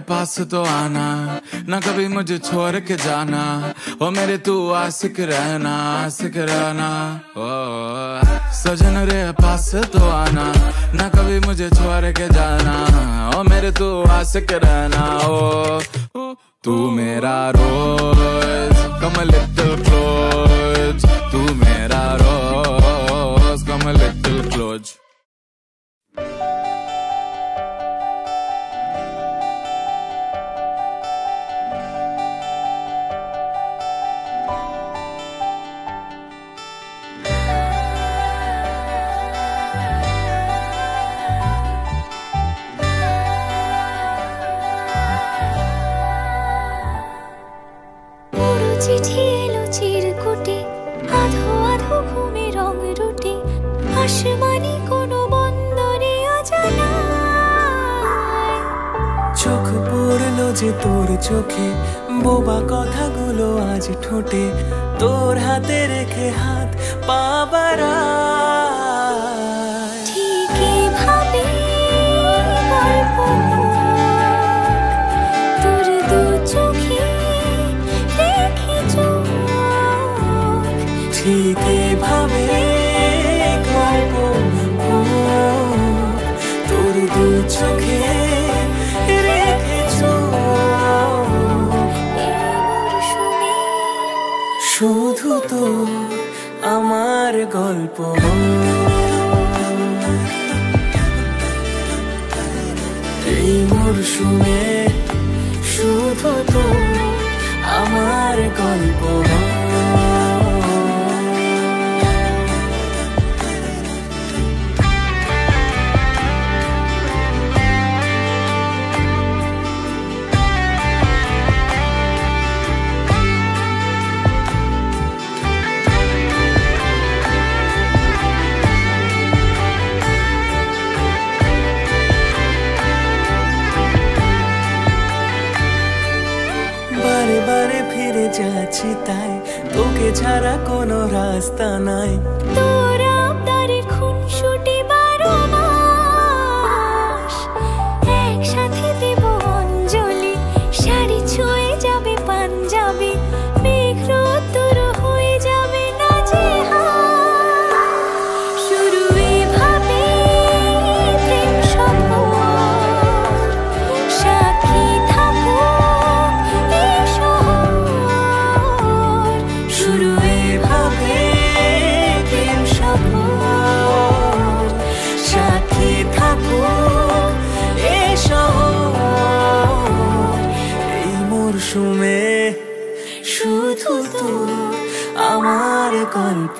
पास तो आना, ना कभी मुझे छोड़ के जाना। ओ मेरे तू आशिक रहना, आशिक रहना। ओ सजन रे पास तो आना, ना कभी मुझे छोड़ के जाना। ओ मेरे तू आशिक रहना। ओ तू मेरा रोज, come a little close। तू मेरा रोज, come a little close। চিঠি এলো চিরকুটে, আধো আধো ঘুমে রং রুটে, আসমানি কোনো বন্দরে অজানা। চোখ পড়লো যে তোর চোখে, বোবা কথাগুলো আজ ঠোঁটে, তোর হাতে রেখে হাত পা বাড়ায়। ঠিক এভাবে গল্প তোর দু চোখে রেখে চোখ, ঠিক এভাবে গল্প তোর দু চোখে রেখে চোখ। শুধু তো আমার গল্প, এই মরশুমে শুধু তো আমার গল্প। বারে বারে ফিরে যাচ্ছি তাই, তোকে ছাড়া কোনো রাস্তা নাই। তোর আবদারে খুনসুটি 12 মাস, একসাথে দেব অঞ্জলি, শাড়ি ছুঁয়ে যাবে পাঞ্জাবি, মেঘ রোদ্দুর হয়ে যাবে নাজেহাল। শুরু এভাবে প্রেম সফর, সাক্ষী থাকুক এই শহর। শুরু এভাবে প্রেম সফর, সাক্ষী থাকুক এই শহর। এই মরশুমে শুধু তো আমার গল্প।